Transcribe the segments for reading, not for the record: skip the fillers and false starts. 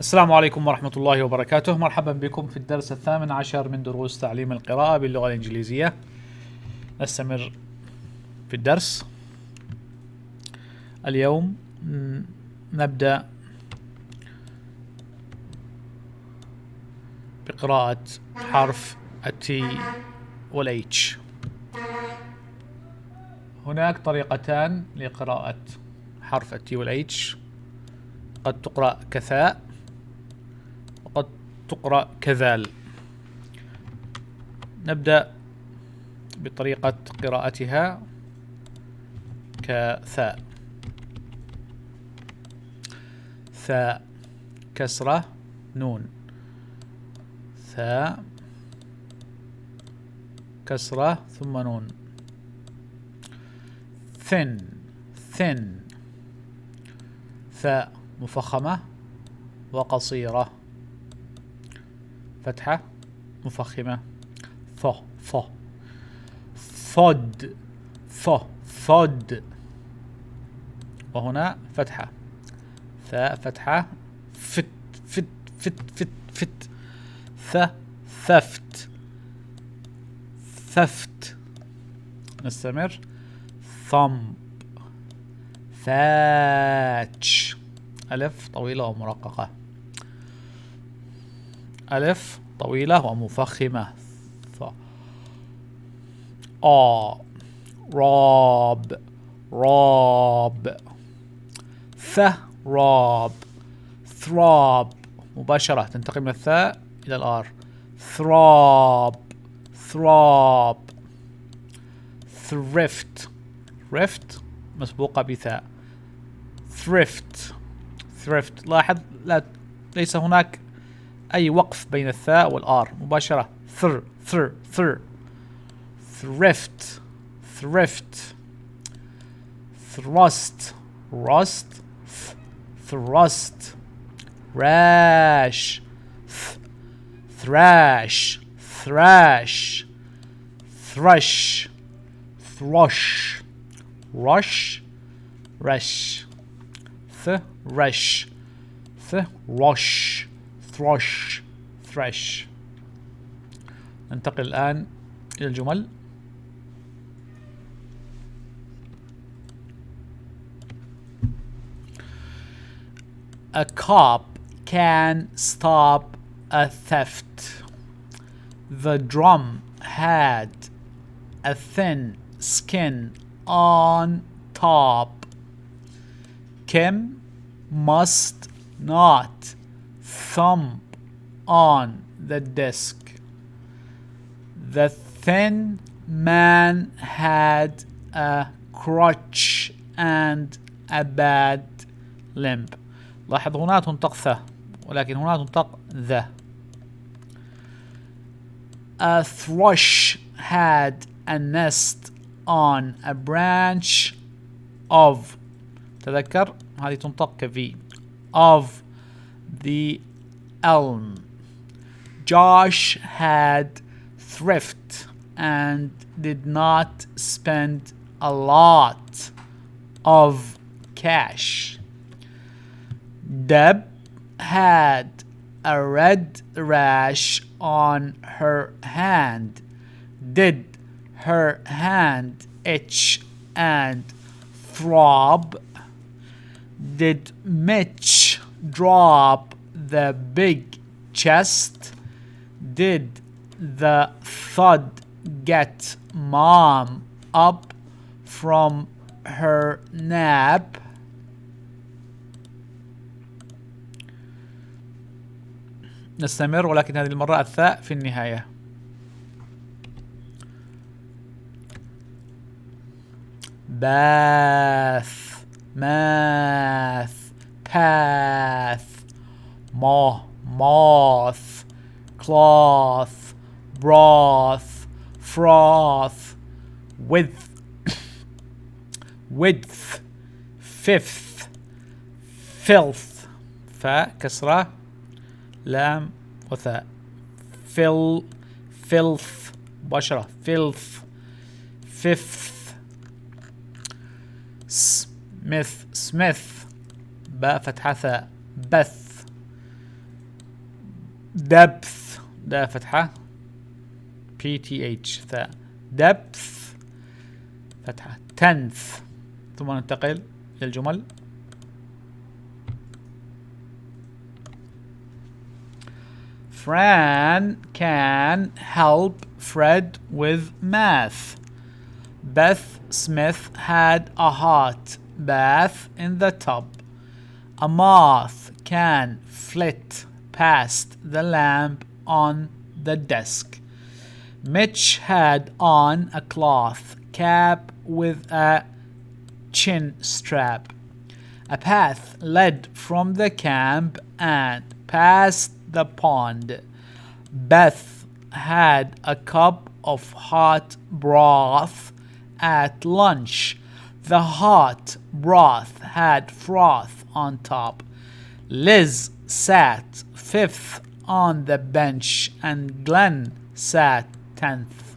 السلام عليكم ورحمة الله وبركاته. مرحبا بكم في الدرس الثامن عشر من دروس تعليم القراءة باللغة الإنجليزية. نستمر في الدرس. اليوم نبدأ بقراءة حرف التي والاتش. هناك طريقتان لقراءة حرف التي والاتش، قد تقرأ كثاء وقد تقرأ كذال. نبدأ بطريقة قراءتها كثاء. ثاء كسرة نون، ثاء كسرة ثم نون. ثن ثن، ثاء مفخمة وقصيرة، فتحة مفخمة. ث ث ثد ث ثد، وهنا فتحة، ثاء فتحة. فت فت فت فت فت، ث ثفت ثفت. نستمر. ثمب ثاتش، ألف طويلة ومرققة، ألف طويلة ومفخمة. راب راب، ثراب ثراب، مباشرة تنتقل من الثاء إلى الآر. ثراب ثراب. ثريفت، ثريفت مسبوقة بثاء. ثريفت ثريفت، لاحظ ليس هناك أي وقف بين الثاء والآر، مباشرة. ثر ثر ثر. ثريفت ثريفت. ثرست رست، ثرست. راش ثراش ثراش. ثرش ثرش رش رش. ثرش ثرش ثرش ثرش. ننتقل الآن إلى الجمل. A cop can stop a theft. The drum had a thin skin on top. Kim must not thump on the desk. The thin man had a crutch and a bad limp. لاحظ هنا تنطق ث، ولكن هنا تنطق ذا. A thrush had a nest on a branch of، تذكر هذه تنطق كفي، of the elm. Josh had thrift and did not spend a lot of cash. Deb had a red rash on her hand. Did her hand itch and throb? Did Mitch drop the big chest? Did the thud get Mom up from her nap? نستمر، ولكن هذه المرة الثاء في النهاية. bath math path moth cloth broth froth width width fifth filth. فاء كسرة لام وثاء. filth مباشرة. filth. fifth. smith باء فتحة ثاء. بث depth دا فتحة PTH ثاء depth فتحة tenth. ثم ننتقل إلى الجمل. Fran can help Fred with math. Beth Smith had a hot bath in the tub. A moth can flit past the lamp on the desk. Mitch had on a cloth cap with a chin strap. A path led from the camp and past the pond. Beth had a cup of hot broth at lunch. The hot broth had froth on top. Liz sat fifth on the bench and Glenn sat 10th.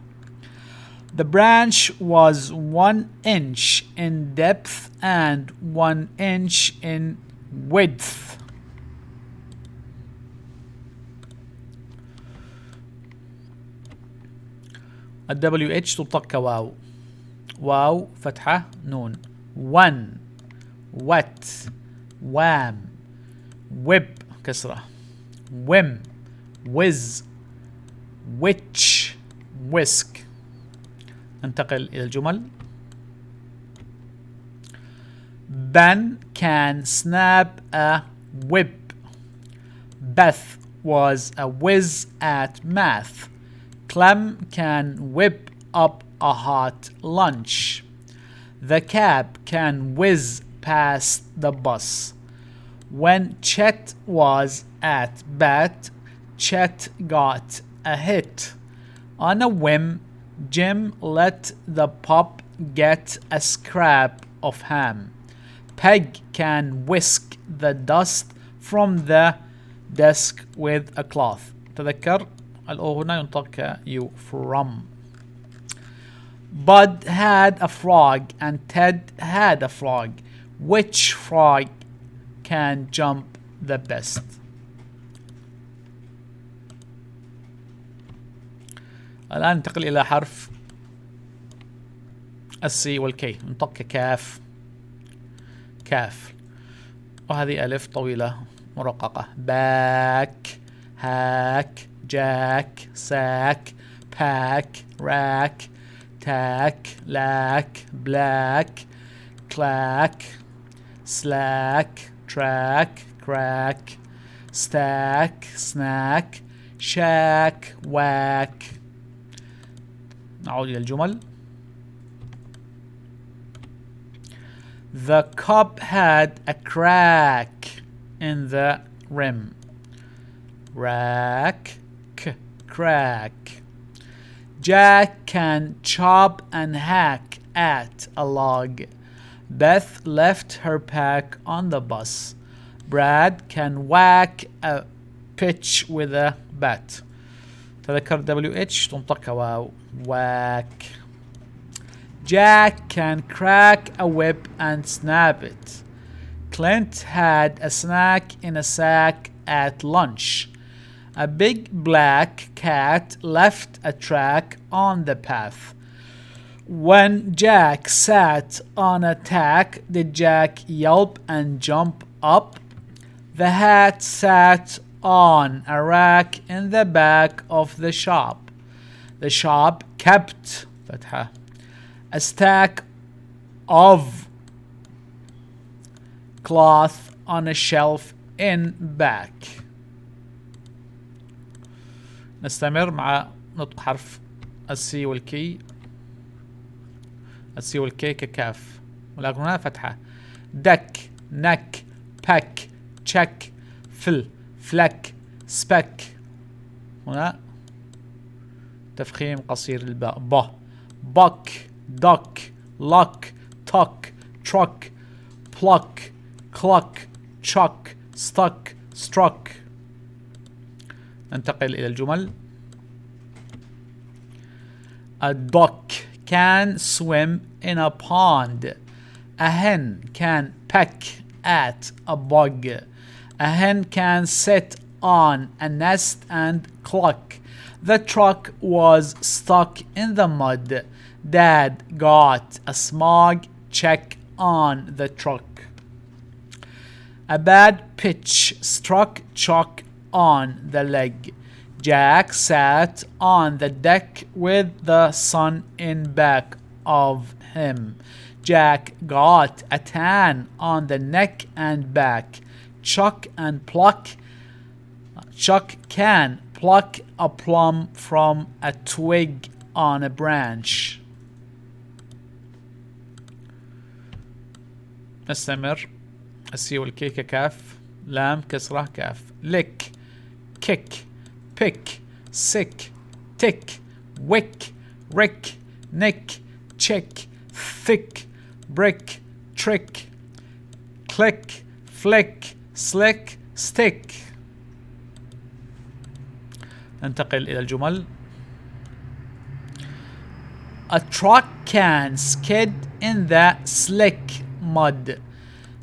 The branch was 1 inch in depth and 1 inch in width. WH تنطق كواو. واو فتحة نون. one wet wham whip كسرة whim whiz which whisk. ننتقل إلى الجمل. Ben can snap a whip. Beth was a whiz at math. Clem can whip up a hot lunch. The cab can whiz past the bus. When Chet was at bat, Chet got a hit. On a whim, Jim let the pup get a scrap of ham. Peg can whisk the dust from the desk with a cloth. تذكر الأو هنا ينطق كيو from. Bud had a frog and Ted had a frog. Which frog can jump the best? الآن ننتقل إلى حرف السي والكي. ننطق كاف كاف وهذه ألف طويلة مرققة. باك هاك جاك ساك باك راك تاك لاك بلاك كلاك سلاك تراك كراك ستاك سناك شاك واك. نعود إلى الجمل. The cup had a crack in the rim. Rack crack. Jack can chop and hack at a log. Beth left her pack on the bus. Brad can whack a pitch with a bat. تذكر WH تنطق كواو. Whack. Jack can crack a whip and snap it. Clint had a snack in a sack at lunch. A big black cat left a track on the path. When Jack sat on a tack, did Jack yelp and jump up? The hat sat on a rack in the back of the shop. The shop kept فتحة a stack of cloth on a shelf in back. نستمر مع نطق حرف السي والكي. السي والكي ككاف ولكن هنا فتحة. دك نك بك تشك فل فلك سبك. هنا تفخيم قصير الباء. ب بك duck luck tuck truck pluck cluck chuck stuck struck. ننتقل إلى الجمل. A duck can swim in a pond. A hen can peck at a bug. A hen can sit on a nest and cluck. The truck was stuck in the mud. Dad got a smog check on the truck. A bad pitch struck Chuck on the leg. Jack sat on the deck with the sun in back of him. Jack got a tan on the neck and back. Chuck can pluck a plum from a twig on a branch. نستمر. السي والكيكة كاف، لام كسرة كاف. lick, kick, pick, sick, tick, wick, rick, nick, chick, thick, brick, trick, click, flick, slick, stick. ننتقل إلى الجمل. A truck can skid in the slick mud.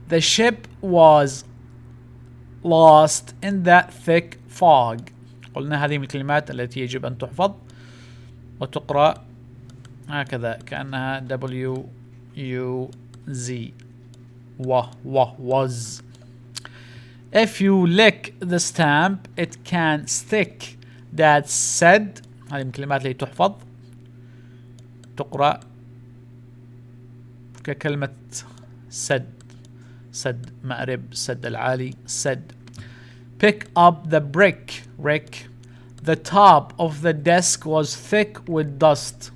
The ship was lost in the thick fog. قلنا هذه من الكلمات التي يجب أن تحفظ وتقرأ هكذا كأنها W-U-Z was. If you lick the stamp it can stick. Dad said. هذه من الكلمات التي تحفظ تقرأ ككلمة سد. سد مأرب، سد العالي، سد. Pick up the brick, Rick. The top of the desk was thick with dust.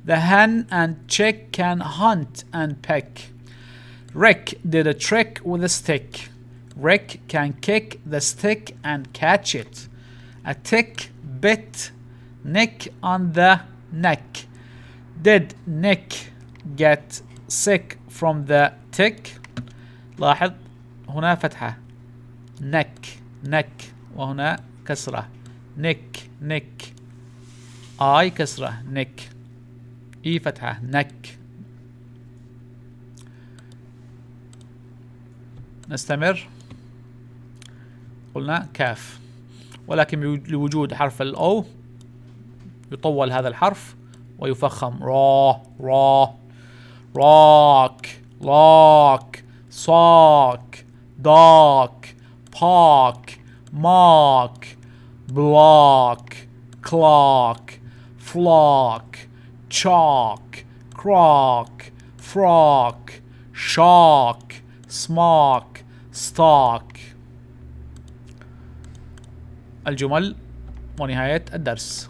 The hen and chick can hunt and peck. Rick did a trick with a stick. Rick can kick the stick and catch it. A tick bit Nick on the neck. Did Nick get sick from the tick? لاحظ هنا فتحة neck وهنا كسرة neck I كسرة neck E فتحة neck. نستمر. قلنا كاف ولكن لوجود حرف الأو يطول هذا الحرف ويفخم rock lock sock dock park mark block clock flock chalk crock frock shark smock stock. الجمل ونهاية الدرس.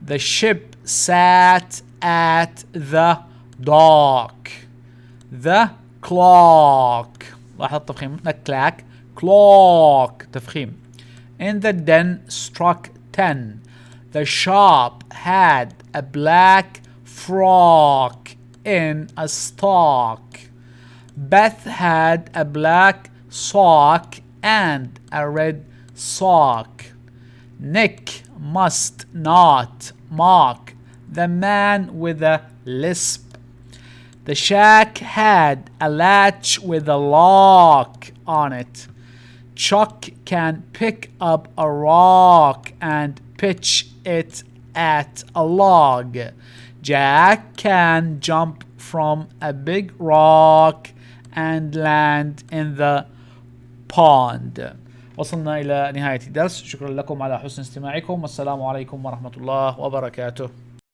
The ship sat at the dock. The clock. لاحظ التفخيم. The clock تفخيم. In the den struck 10. The shop had a black frog in a stock. Beth had a black sock and a red sock. Nick must not mock the man with a lisp. The shack had a latch with a lock on it. Chuck can pick up a rock and pitch it at a log. Jack can jump from a big rock and land in the pond. وصلنا إلى نهاية الدرس. شكرا لكم على حسن استماعكم والسلام عليكم ورحمة الله وبركاته.